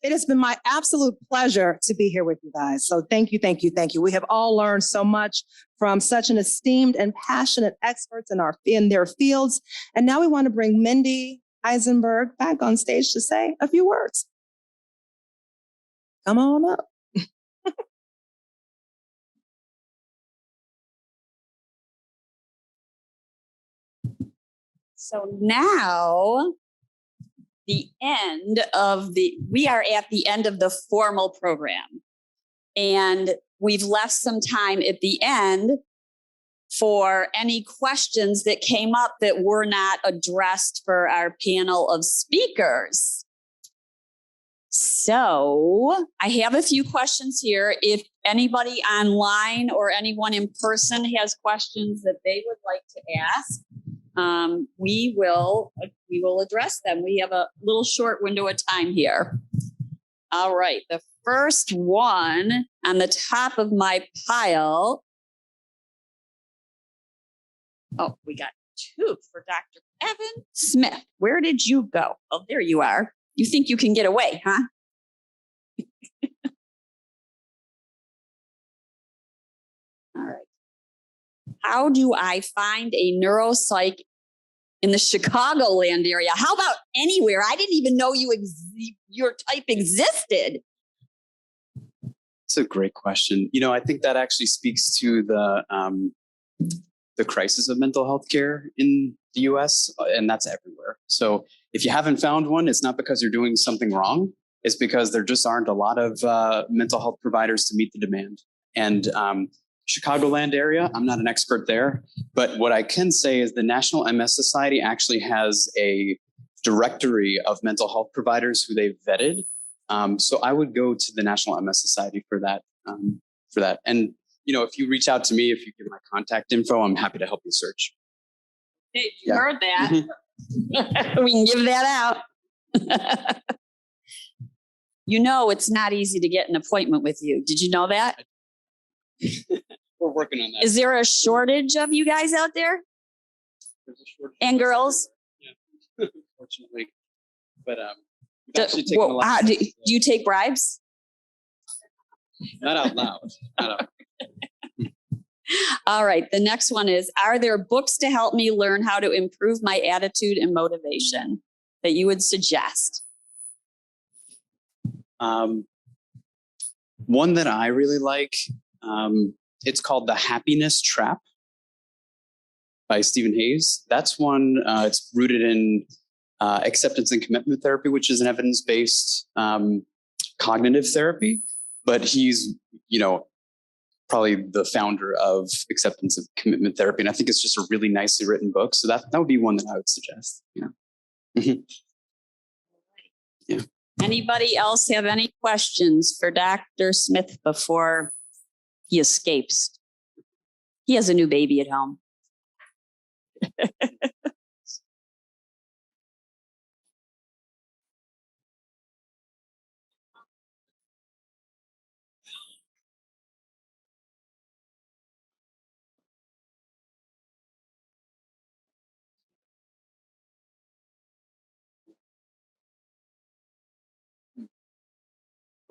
It has been my absolute pleasure to be here with you guys. So thank you, thank you, thank you. We have all learned so much from such an esteemed and passionate experts in their fields. And now we want to bring Mindy Eisenberg back on stage to say a few words. Come on up. So now we are at the end of the formal program, and we've left some time at the end for any questions that came up that were not addressed for our panel of speakers. So I have a few questions here. If anybody online or anyone in person has questions that they would like to ask, we will address them. We have a little short window of time here. All right, the first one on the top of my pile. Oh, we got two for Dr. Evan Smith. Where did you go? Oh, there you are. You think you can get away, huh? All right. How do I find a neuropsych in the Chicagoland area? How about anywhere? I didn't even know your type existed. That's a great question. I think that actually speaks to the crisis of mental health care in the US, and that's everywhere. So if you haven't found one, it's not because you're doing something wrong. It's because there just aren't a lot of mental health providers to meet the demand. And Chicagoland area, I'm not an expert there, but what I can say is the National MS Society actually has a directory of mental health providers who they've vetted. So I would go to the National MS Society for that. And if you reach out to me, if you give my contact info, I'm happy to help you search. Hey, you heard that. We can give that out. It's not easy to get an appointment with you. Did you know that? We're working on that. Is there a shortage of you guys out there? There's a shortage and girls? Yeah, unfortunately. But do you take bribes? Not out loud. All right. The next one is, are there books to help me learn how to improve my attitude and motivation that you would suggest? One that I really like, it's called The Happiness Trap by Stephen Hayes. That's one, it's rooted in acceptance and commitment therapy, which is an evidence-based cognitive therapy. But he's, probably the founder of acceptance and commitment therapy. And I think it's just a really nicely written book. So that would be one that I would suggest. Yeah. Yeah. Anybody else have any questions for Dr. Smith before he escapes? He has a new baby at home.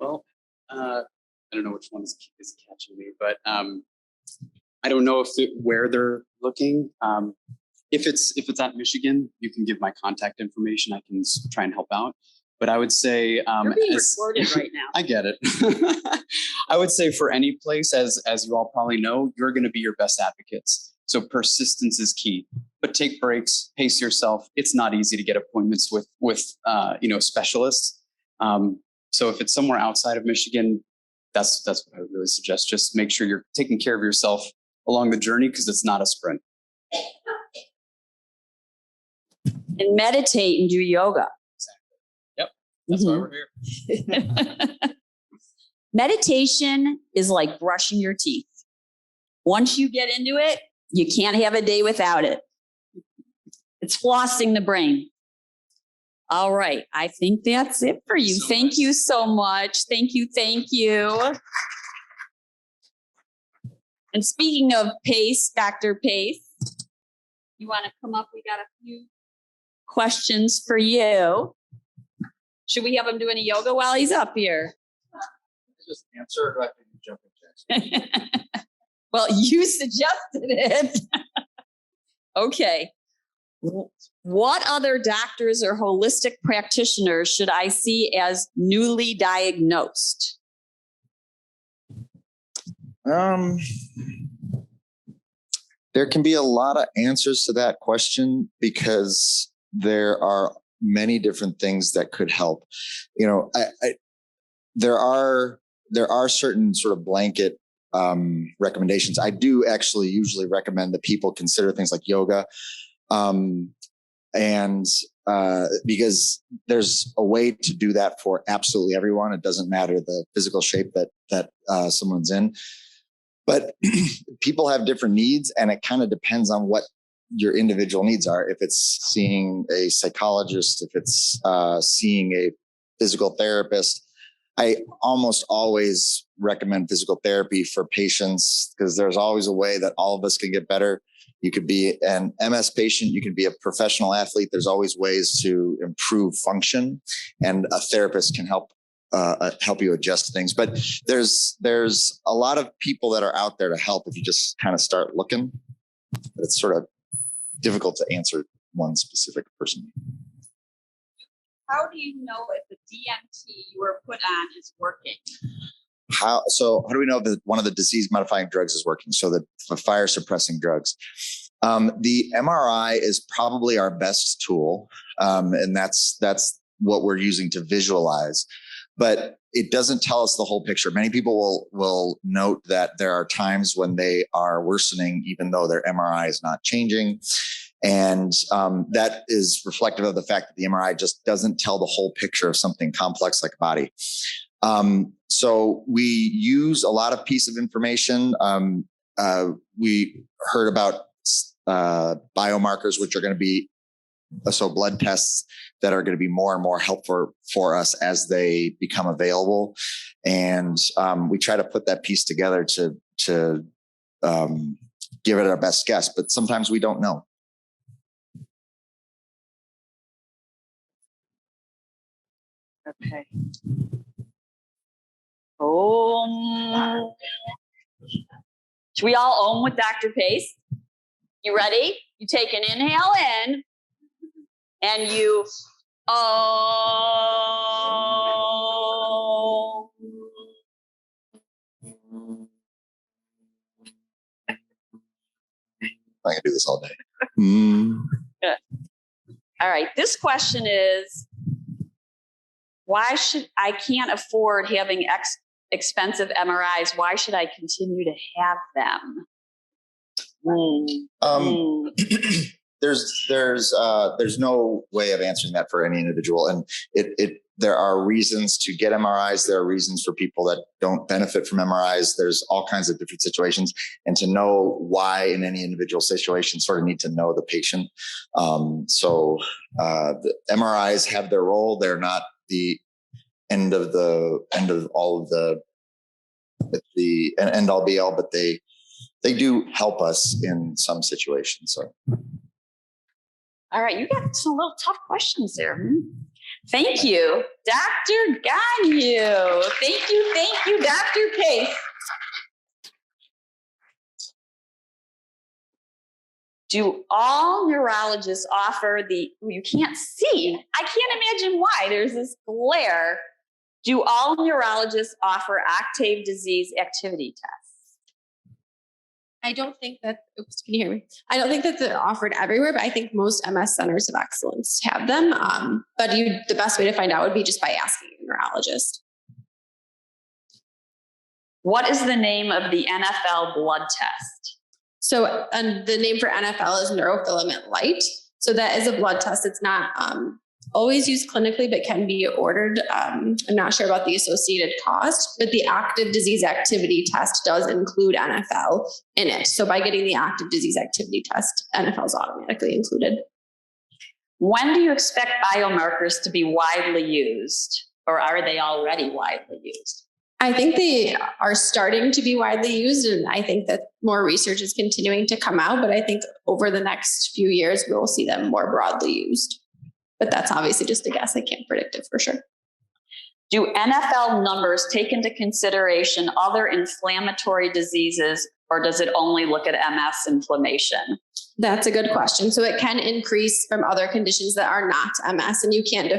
Well, I don't know which one is catching me, but I don't know where they're looking. If it's at Michigan, you can give my contact information. I can try and help out. But I would say you're being recorded right now. I get it. I would say for any place, as you all probably know, you're going to be your best advocates. So persistence is key. But take breaks, pace yourself. It's not easy to get appointments with specialists. So if it's somewhere outside of Michigan, that's what I would really suggest. Just make sure you're taking care of yourself along the journey, because it's not a sprint. And meditate and do yoga. Exactly. Yep. That's why we're here. Meditation is like brushing your teeth. Once you get into it, you can't have a day without it. It's flossing the brain. All right. I think that's it for you. Thank you so much. Thank you. Thank you. And speaking of Pace, Dr. Pace, you want to come up? We got a few questions for you. Should we have him do any yoga while he's up here? Just answer, or do I have to do jumping jacks? Well, you suggested it. Okay. What other doctors or holistic practitioners should I see as newly diagnosed? There can be a lot of answers to that question because there are many different things that could help. You know, there are certain sort of blanket recommendations. I do actually usually recommend that people consider things like yoga, and because there's a way to do that for absolutely everyone. It doesn't matter the physical shape that someone's in. But people have different needs, and it kind of depends on what your individual needs are. If it's seeing a psychologist, if it's seeing a physical therapist, I almost always recommend physical therapy for patients because there's always a way that all of us can get better. You could be an MS patient, you can be a professional athlete. There's always ways to improve function, and a therapist can help you adjust things. But there's a lot of people that are out there to help if you just kind of start looking. But it's sort of difficult to answer one specific person. How do you know if the DMT you were put on is working? How do we know that one of the disease modifying drugs is working? So the fire suppressing drugs. The MRI is probably our best tool, and that's what we're using to visualize. But it doesn't tell us the whole picture. Many people will note that there are times when they are worsening, even though their MRI is not changing. And that is reflective of the fact that the MRI just doesn't tell the whole picture of something complex like a body. So we use a lot of piece of information. We heard about biomarkers, which are going to be blood tests that are going to be more and more helpful for us as they become available. And we try to put that piece together to give it our best guess, but sometimes we don't know. Okay. Should we all own with Dr. Pace? You ready? You take an inhale in, and you I can do this all day. Good. All right. This question is, why should I can't afford having expensive MRIs? Why should I continue to have them? There's no way of answering that for any individual, and there are reasons to get MRIs. There are reasons for people that don't benefit from MRIs. There's all kinds of different situations, and to know why in any individual situation, sort of need to know the patient. The MRIs have their role. They're not the end of all of the end all be all, but they do help us in some situations. So. All right, you got some little tough questions there. Thank you, Dr. Gagnon. Thank you, Dr. Pace. Do all neurologists offer you can't see. I can't imagine why. There's this glare. Do all neurologists offer Octave disease activity tests? I don't think that, can you hear me? I don't think that they're offered everywhere, but I think most MS centers of excellence have them. But the best way to find out would be just by asking a neurologist. What is the name of the NFL blood test? So the name for NFL is neurofilament light. So that is a blood test. It's not always used clinically, but can be ordered. I'm not sure about the associated cost, but the active disease activity test does include NFL in it. So by getting the active disease activity test, NFL is automatically included. When do you expect biomarkers to be widely used, or are they already widely used? I think they are starting to be widely used, and I think that more research is continuing to come out, but I think over the next few years, we will see them more broadly used. But that's obviously just a guess. I can't predict it for sure. Do NFL numbers take into consideration other inflammatory diseases, or does it only look at MS inflammation? That's a good question. So it can increase from other conditions that are not MS, and you can't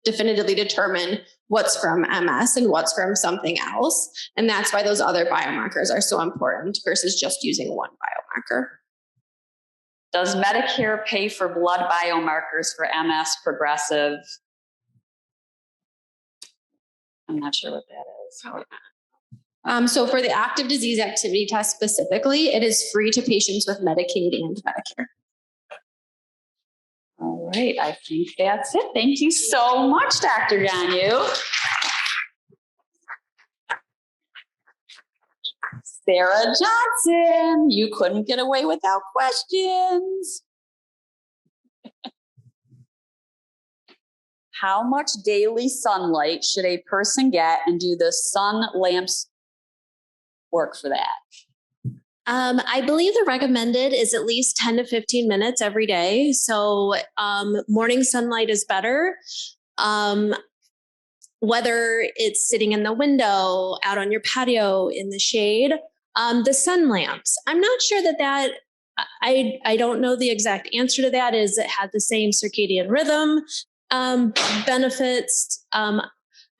definitively determine what's from MS and what's from something else. And that's why those other biomarkers are so important versus just using one biomarker. Does Medicare pay for blood biomarkers for MS progressive? I'm not sure what that is. So for the active disease activity test specifically, it is free to patients with Medicaid and Medicare. All right, I think that's it. Thank you so much, Dr. Ganu. Sarah Johnson, you couldn't get away without questions. How much daily sunlight should a person get, and do the sun lamps work for that? I believe the recommended is at least 10 to 15 minutes every day. So morning sunlight is better. Whether it's sitting in the window, out on your patio, in the shade, the sun lamps. I'm not sure that I don't know the exact answer to that. Is it had the same circadian rhythm benefits?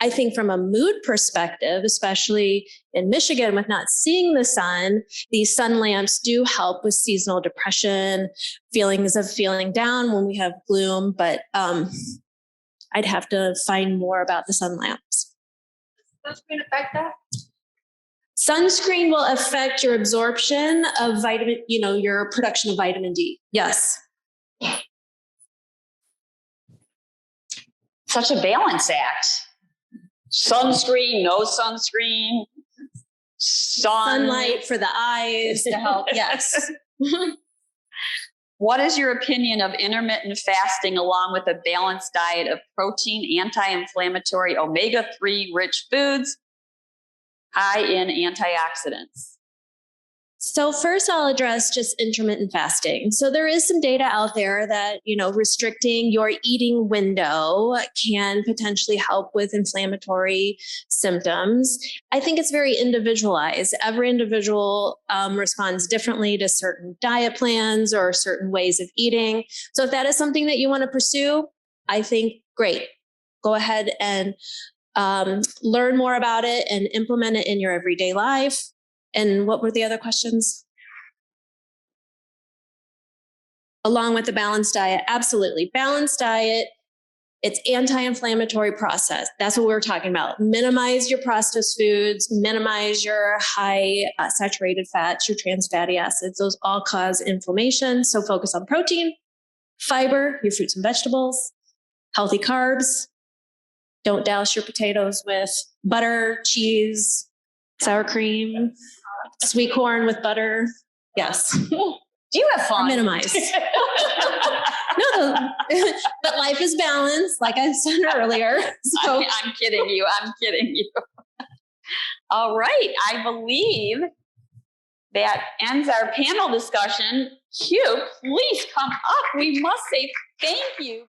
I think from a mood perspective, especially in Michigan with not seeing the sun, these sun lamps do help with seasonal depression, feelings of feeling down when we have gloom, but I'd have to find more about the sun lamps. Does sunscreen affect that? Sunscreen will affect your absorption of vitamin, your production of vitamin D. Yes. Such a balance act. Sunscreen, no sunscreen, Sunlight for the eyes to help. Yes. What is your opinion of intermittent fasting along with a balanced diet of protein, anti-inflammatory, omega-3 rich foods, high in antioxidants? So first I'll address just intermittent fasting. So there is some data out there that, restricting your eating window can potentially help with inflammatory symptoms. I think it's very individualized. Every individual responds differently to certain diet plans or certain ways of eating. So if that is something that you want to pursue, I think great. Go ahead and learn more about it and implement it in your everyday life. And what were the other questions? Along with the balanced diet, absolutely. Balanced diet, it's anti-inflammatory process. That's what we were talking about. Minimize your processed foods, minimize your high saturated fats, your trans fatty acids. Those all cause inflammation. So focus on protein, fiber, your fruits and vegetables, healthy carbs. Don't douse your potatoes with butter, cheese, sour cream, sweet corn with butter. Yes. Do you have fun? Minimize. No, but life is balanced, like I said earlier. So I'm kidding you. I'm kidding you. All right. I believe that ends our panel discussion. Hugh, please come up. We must say thank you.